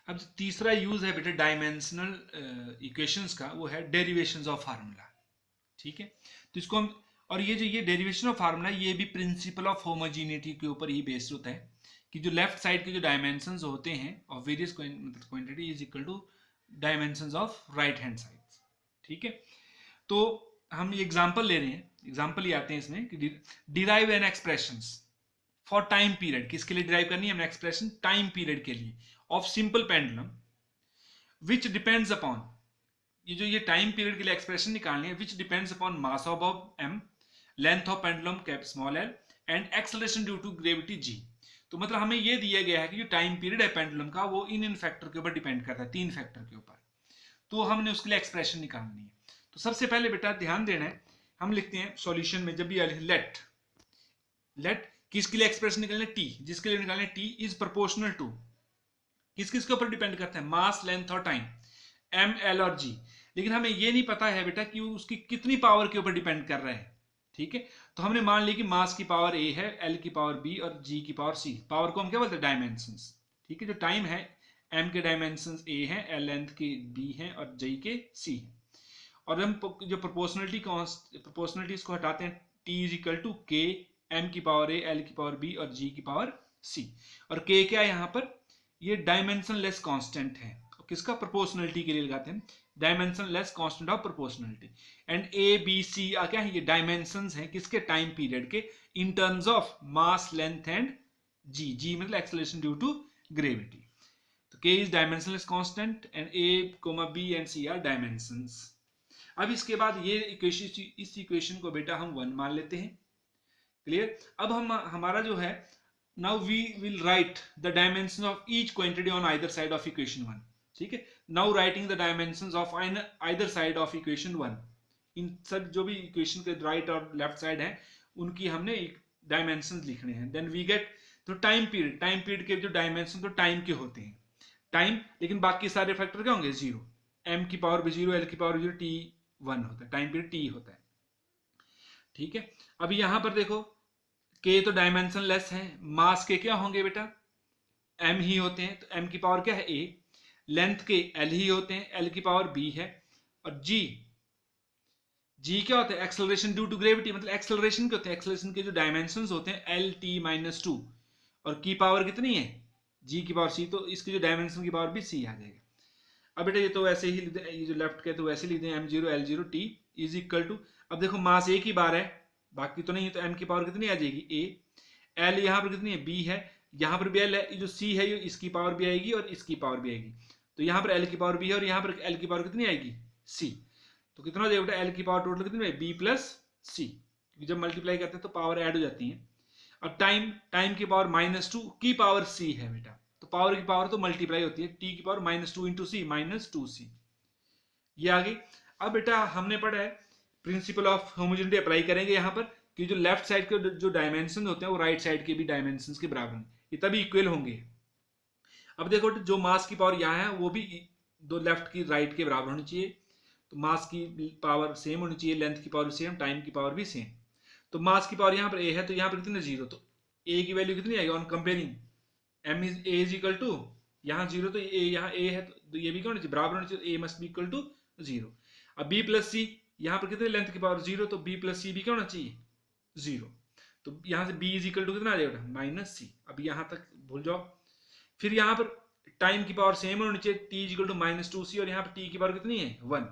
अब तीसरा यूज है बेटा डायमेंशनल इक्वेशंस का, वो है डेरिवेशंस ऑफ फार्मूला। ठीक है, तो इसको हम, और ये डेरिवेशन ऑफ फार्मूला ये भी प्रिंसिपल ऑफ होमोजीनिटी के ऊपर ही बेस्ड होता है कि जो लेफ्ट साइड के जो डायमेंशंस होते हैं of various quantity is equal to dimensions of right hand side. ठीक है, तो हम ये एग्जांपल ले रहे हैं, एग्जांपल ये आते हैं इसमें कि derive N expressions for time period, किसके लिए डिराइव करनी है हमने एक्सप्रेशन, टाइम पीरियड के लिए, of simple pendulum which depends upon, ये टाइम पीरियड के लिए एक्सप्रेशन निकालनी है, which depends upon mass of M, length of pendulum cap small L and acceleration due to gravity G. तो मतलब हमें ये दिया गया है कि जो टाइम पीरियड है पेंडुलम का वो इन फैक्टर के ऊपर डिपेंड करता है, 3 फैक्टर के ऊपर, तो हमने उसके लिए एक्सप्रेशन निकालनी है। तो सबसे पहले बेटा ध्यान देना है, हम लिखते हैं सॉल्यूशन में जब भी लेट लेट किसके लिए एक्सप्रेशन निकालना है, टी, जिसके लिए निकालना है टी इज प्रोपोर्शनल टू, किस किस के ऊपर डिपेंड करता है, मास, लेंथ और टाइम, एम, एल और जी। लेकिन हमें ये नहीं पता है बेटा कि उसकी कितनी पावर के ऊपर डिपेंड कर रहा है। ठीक है, तो हमने मान लिया कि मास की पावर ए है, एल की पावर बी और जी की पावर सी। पावर को हम क्या बोलते हैं, डायमेंशंस। ठीक है, जो टाइम है एम के डायमेंशंस ए हैं, एल लेंथ के बी हैं और जी के सी हैं। और हम जो प्रोपोर्शनलिटी इसको हटाते हैं, टी इज इक्वल टू के, एम की पावर ए, एल की पावर बी और जी की पावर सी। और के क्या है यहाँ पर, ये डायमेंशन लेस कांस्टेंट है, किसका, प्रोपोर्शनलिटी के लिए लगाते हैं, dimensionless constant of proportionality. And A B C क्या है, ये डायमेंशंस हैं किसके, टाइम पीरियड के, in terms of mass, length and G. G मतलब एक्सेलरेशन ड्यू टू ग्रेविटी। तो K is dimensionless constant and A, B and C are dimensions. अब इसके बाद ये इक्वेशन, इस इक्वेशन को बेटा हम 1 मान लेते हैं। क्लियर, अब हम हमारा जो है, now we will write the dimensions of each quantity on either side of equation 1। ठीक है, now writing the dimensions of either side of equation 1, इन सब जो भी इक्वेशन के राइट और लेफ्ट साइड है उनकी हमने डायमेंशंस लिखने हैं। देन वी गेट, तो टाइम पीरियड के जो डायमेंशन तो टाइम के होते हैं, टाइम, लेकिन बाकी सारे फैक्टर क्या होंगे, जीरो, एम की पावर भी जीरो, एल की पावर जीरो, टी 1 होता है, टाइम पीरियड टी होता है। ठीक है, अभी यहां पर देखो के तो डायमेंशन लेस है, मास के क्या होंगे बेटा, एम ही होते हैं, तो एम की पावर क्या है ए, लेंथ के एल ही होते हैं, एल की पावर बी है, और जी, जी क्या होता है, एक्सेलरेशन ड्यू टू ग्रेविटी, मतलब एक्सेलरेशन के होते हैं, एक्सेलरेशन के जो डायमेंशन होते हैं एल टी माइनस टू, और की पावर कितनी है, जी की पावर सी, तो इसकी जो डायमेंशन की पावर भी सी आ जाएगा। अब बेटा ये तो वैसे ही, ये जो लेफ्ट के तो वैसे लिख दें, M zero L zero T is equal to, अब देखो मास ए की बार है, बाकी तो नहीं है, तो एम की पावर कितनी आ जाएगी ए, एल यहाँ पर कितनी है बी है, यहाँ पर भी एल है, जो सी है ये इसकी पावर भी आएगी और इसकी पावर भी आएगी, तो यहाँ पर एल की पावर बी है और यहाँ पर एल की पावर कितनी आएगी, सी। तो कितना हो जाएगा बेटा, एल की पावर टोटल कितनी है, बी प्लस सी, क्योंकि जब मल्टीप्लाई करते हैं तो पावर ऐड हो जाती है। और टाइम की पावर माइनस टू की पावर सी है बेटा, तो पावर की पावर तो मल्टीप्लाई होती है, टी की पावर माइनस टू इंटू सी, माइनस टू सी, ये आ गई। अब बेटा हमने पढ़ा है प्रिंसिपल ऑफ होमोजेनिटी अप्लाई करेंगे यहाँ पर, कि जो लेफ्ट साइड के जो डायमेंशन होते हैं वो राइट साइड के भी डायमेंशन के बराबर हैं, ये तभी इक्वल होंगे। अब देखो जो मास की पावर यहाँ है वो भी दो लेफ्ट की राइट के बराबर होनी चाहिए, तो मास की पावर सेम होनी चाहिए, लेंथ की पावर सेम, टाइम की पावर भी सेम। तो मास की पावर यहाँ पर ए है, तो यहाँ पर कितने, जीरो, तो ए की वैल्यू कितनी आएगी on comparing, M is A is equal to, यहाँ जीरो तो ए, यहाँ ए है तो ये भी क्या होना चाहिए, बराबर होना चाहिए, A must be equal to zero. अब बी प्लस सी, यहाँ पर कितने लेंथ की पावर जीरो, तो बी प्लस सी भी क्या होना चाहिए, जीरो। तो यहाँ से बी इज इक्वल टू कितना आ जाएगा, माइनस सी। अब यहाँ तक भूल जाओ। फिर यहाँ पर टाइम की पावर सेम होनी चाहिए, T is equal to minus two C, और यहाँ पर टी की पावर कितनी है, वन,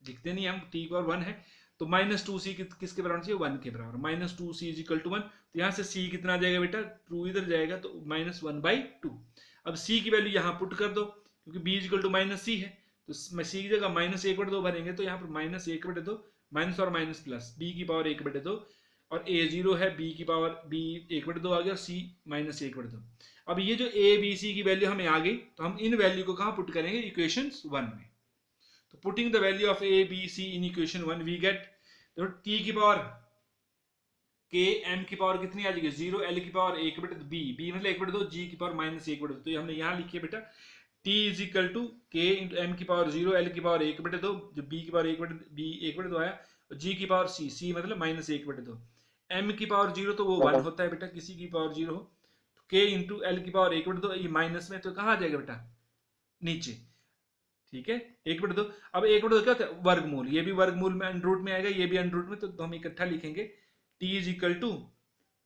लिखते नहीं हम, टी की पावर वन है, तो माइनस टू सी किसके बराबर चाहिए, वन के बराबर, minus two C is equal to one. तो यहाँ से सी कितना जाएगा बेटा, टू इधर जाएगा तो माइनस वन बाई टू। अब सी की वैल्यू यहाँ पुट कर दो, क्योंकि B is equal to minus C है, तो सी की जगह माइनस एक बटे दो भरेंगे, तो यहाँ पर माइनस एक बटे दो, माइनस और माइनस प्लस, बी की पावर एक बटे दो, और ए जीरो है, बी की पावर बी एक बटे दो आ गया, और सी माइनस एक बटे दो। अब ये जो ए बी सी की वैल्यू हमें आ गई, तो हम इन वैल्यू को कहाँ पुट करेंगे, इक्वेशन 1 में। तो putting the value of A B C in equation 1 we get, तो टी की पावर के, एम की पावर कितनी आ जाएगी, जीरो, एल की पावर एक बटे दो, बी मतलब एक बटे दो, जी की पावर माइनस एक बटे दो। तो ये हमने यहाँ लिखी है बेटा, टी इज इक्वल टू के इंटू एम की पावर जीरो, एल की पावर एक बटे दो, जो बी की पावर एक बटे दो आया, और जी की पावर सी, सी मतलब माइनस एक बटे दो। एम की पावर जीरो तो वो वन होता है बेटा, किसी की पावर जीरो हो, तो के इंटू एल की पावर एक बटे दो, ये माइनस में, तो कहाँ आ जाएगा बेटा, नीचे, ठीक है, 1/2। अब 1/2 क्या होता है, वर्गमूल, ये भी वर्गमूल में अंडर रूट में आएगा, ये भी अंडर रूट में, तो हम इकट्ठा लिखेंगे t इज इक्वल टू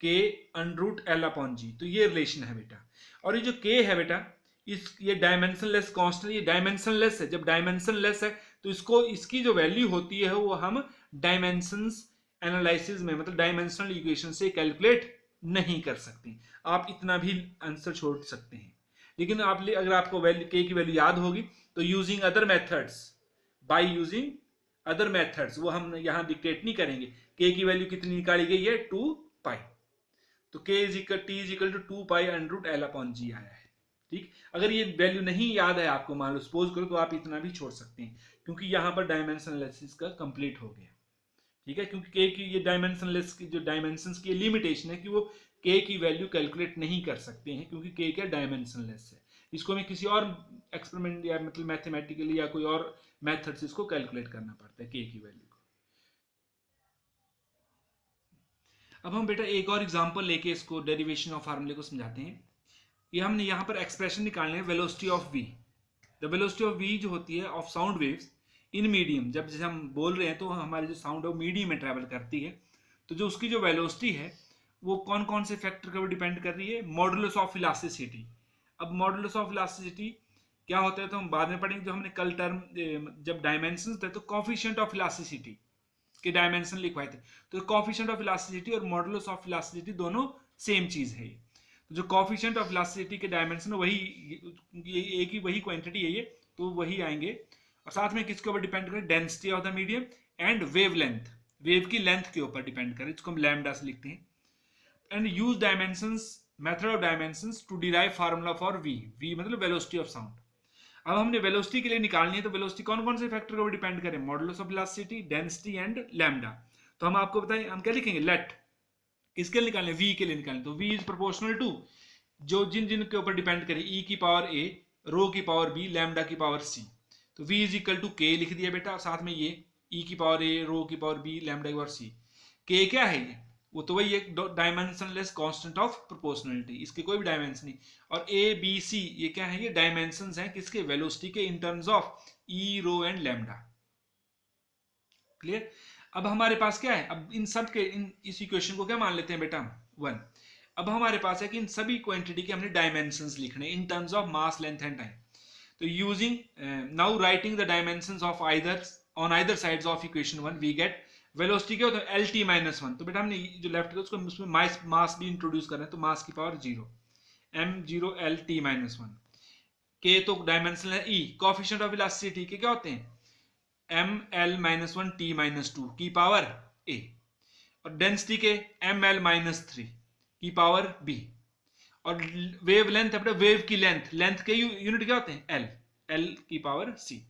के अंडर रूट एल अपॉन जी। तो ये रिलेशन है बेटा। और ये जो k है बेटा, ये डायमेंशनलेस कांस्टेंट, ये डायमेंशनलेस है। जब डायमेंशनलेस है तो इसको, इसकी जो वैल्यू होती है वो हम डायमेंशंस एनालिसिस में, मतलब डायमेंशनल इक्वेशन से कैलकुलेट नहीं कर सकते। आप इतना भी आंसर छोड़ सकते हैं। लेकिन आप अगर आपको वैल्यू k की वैल्यू याद होगी तो using other methods, by using other methods, वो हम यहां डिक्टेट नहीं करेंगे। k की वैल्यू कितनी निकाली गई है, 2 पाई। तो k is equal t is equal to 2 pi under root L upon G आया है। ठीक, अगर ये वैल्यू नहीं याद है आपको, मान लो सपोज करो, तो आप इतना भी छोड़ सकते हैं, क्योंकि यहां पर डायमेंशन एनालिसिस का कंप्लीट हो गया। ठीक है, क्योंकि k की ये डायमेंशनलेस की जो डायमेंशंस की लिमिटेशन है कि वो k की वैल्यू कैलकुलेट नहीं कर सकते हैं, क्योंकि k क्या डायमेंशनलेस है। इसको हमें किसी और एक्सपेरिमेंट या मतलब मैथमेटिकली या कोई और मेथड से इसको कैलकुलेट करना पड़ता है k की वैल्यू को। अब हम बेटा एक और एग्जांपल लेके इसको डेरिवेशन ऑफ फार्मूले को समझाते हैं। ये हमने यहाँ पर एक्सप्रेशन निकालने है velocity of v। The velocity of v जो होती है of sound waves in medium, जब जैसे हम बोल रहे हैं तो हमारे जो साउंड है वो मीडियम में ट्रैवल करती है, तो जो उसकी जो वेलोसिटी है वो कौन कौन से फैक्टर के ऊपर डिपेंड कर रही है, मॉडुलस ऑफ इलास्टिसिटी। अब मॉडुलस ऑफ इलास्टिसिटी क्या होता है तो हम बाद में पढ़ेंगे। जो हमने कल टर्म जब डायमेंशन थे तो कॉफिशिएंट ऑफ इलास्टिसिटी के डायमेंशन लिखवाए थे, तो कॉफिशिएंट ऑफ इलास्टिसिटी और मॉडुलस ऑफ इलास्टिसिटी दोनों सेम चीज है। तो जो कॉफिशिएंट ऑफ इलास्टिसिटी के डायमेंशन वही, ये एक ही वही क्वांटिटी है ये, तो वही आएंगे। और साथ में किसके ऊपर डिपेंड करें, density of the medium and wave length, wave की लेंथ के ऊपर डिपेंड करें, इसको हम लैम्डा से लिखते हैं। And use dimensions, method of dimensions to derive formula for v, v मतलब वेलोसिटी ऑफ साउंड। अब हमने वेलोसिटी के लिए निकालनी है, तो वेलोसिटी कौन कौन से फैक्टर के ऊपर डिपेंड करें, modulus of elasticity, density and lambda. तो हम आपको बताएं, हम क्या लिखेंगे, लेट किसके लिए निकालने, v के लिए निकालने, तो v इज प्रोपोर्शनल टू जो जिन जिन के ऊपर डिपेंड करे, e की पावर a, रो की पावर b, लैम्डा की पावर c। तो v is equal to k लिख दिया बेटा, साथ में ये e की पावर a, रो की पावर b, लैम्डा की पावर c। k क्या है, ये वो तो वही एक डायमेंशनलेस कांस्टेंट ऑफ प्रोपोर्शनलिटी, इसके कोई भी डायमेंशन नहीं। और a b c ये क्या है, ये डायमेंशंस हैं किसके, वेलोसिटी के, in terms of e, rho and lambda. Clear. अब हमारे पास क्या है, अब इन सब के इस इक्वेशन को क्या मान लेते हैं बेटा, 1। अब हमारे पास है कि इन सभी क्वांटिटी के हमने डायमेंशंस लिखने in terms of mass, length and time. तो using now writing the dimensions of either on either sides of equation 1 we get velocity क्या होता है, एल टी माइनस 1। तो बेटा हमने जो लेफ्ट है उसको उसमें मास भी इंट्रोड्यूस करना है, तो मास की power 0, m0 L T minus 1। के तो डायमेंशन है, ई कोएफिशिएंट ऑफ इलास्टिसिटी के क्या होते हैं, M L minus 1 T minus 2 की पावर ए। और डेंसिटी के एम एल माइनस 3 की पावर बी। और वेव लेंथ है, वेव की लेंथ, लेंथ के यूनिट क्या होते हैं, एल, एल की पावर सी।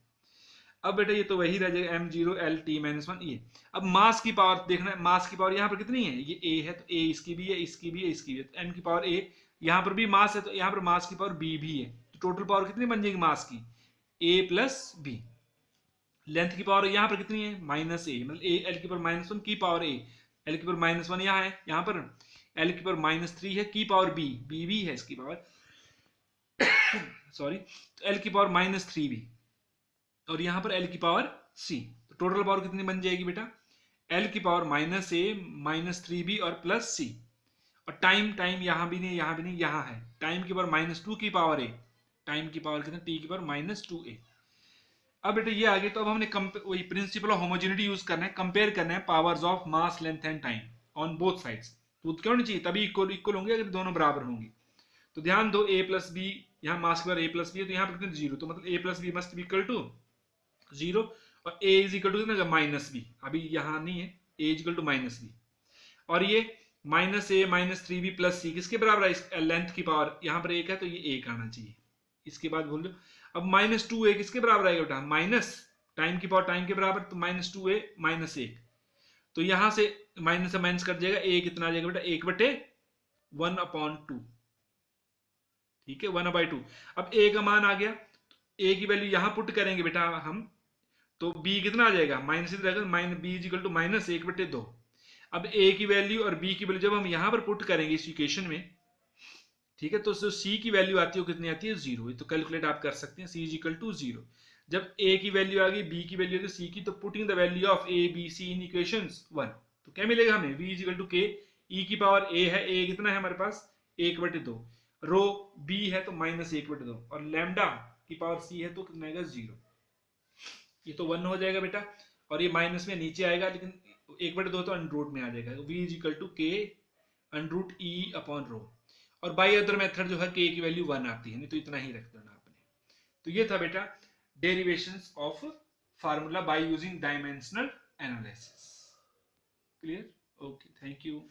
अब बेटा ये तो वही रह जाएगा m0 l t माइनस 1 ये। अब मास की पावर देखना है, मास की पावर यहाँ पर कितनी है, ये a है, तो a इसकी भी है, इसकी भी है, इसकी भी है, तो m की पावर a, यहाँ पर भी मास है तो यहाँ पर मास की पावर b भी है, तो टोटल पावर कितनी बन जाएगी मास की, a प्लस b। लेंथ की पावर यहाँ पर कितनी है, माइनस a, मतलब a l की पावर माइनस 1 की पावर a, l की पावर माइनस 1 यहाँ है, यहाँ पर l की पावर माइनस 3 है की पावर b, b भी है इसकी पावर सॉरी, तो l की पावर माइनस 3 भी, और यहां पर l की पावर c। तो टोटल पावर कितनी बन जाएगी बेटा, l की power minus a minus 3b और प्लस c। और टाइम, टाइम यहां भी नहीं, यहां भी नहीं, यहां है, टाइम की पावर माइनस 2 की पावर a, टाइम की पावर कितना, t की पावर माइनस 2a। अब बेटा ये आ गई, तो अब हमने वही प्रिंसिपल ऑफ होमोजेनिटी यूज करना है, कंपेयर करना है powers of mass, length and time on both sides. तो क्यों नहीं चाहिए, तभी इक्वल इक्वल होंगे अगर दोनों बराबर होंगे। तो ध्यान दो, a प्लस बी, यहाँ मास की पावर a प्लस बी है, तो यहाँ पर कितने 0, तो मतलब a plus B must be equal to 0, और a is equal to minus B, अभी यहाँ नहीं है, a is equal to minus B. और ये minus a minus 3b plus c किसके बराबर है, लेंथ की पावर यहाँ पर 1 है तो ये 1 आना चाहिए, इसके बाद बोल दो। अब माइनस 2a किसके बराबर आएगा बेटा, माइनस टाइम की पावर टाइम के बराबर, तो माइनस 2a माइनस 1, तो यहां से माइनस से माइनस कर जाएगा, a कितना आ जाएगा बेटा, 1/1/2, ठीक है, 1/2। अब a का मान आ गया, a की वैल्यू यहां पुट करेंगे बेटा हम, तो b कितना आ जाएगा, minus minus b is equal to minus 1/2। अब a की वैल्यू और b की वैल्यू जब हम यहां पर पुट करेंगे इस इक्वेशन में, ठीक है, तो जो सी की वैल्यू आती है वो कितनी आती है 0, तो कैलकुलेट आप कर सकते हैं, सी इज इक्वल टू 0। जब ए की वैल्यू आ गई, बी की वैल्यू आ गई, सी की, तो putting the value of A B C in equations 1, तो क्या मिलेगा हमें, v इज इक्वल टू के, ई की पावर a है, a कितना है हमारे पास 1/2, रो b है तो -1/2, और लैम्डा की पावर c है तो कितना आएगा 0, ये तो 1 हो जाएगा बेटा, और ये माइनस में नीचे आएगा, लेकिन 1/2 तो अंडर में आ जाएगा, v इज इक्वल टू के √e/रो, और बाई अदर मेथड जो है k की वैल्यू 1 आती है, नहीं तो इतना ही रख देना आपने। तो ये था बेटा derivations of formula by using dimensional analysis. Clear? Okay, thank you.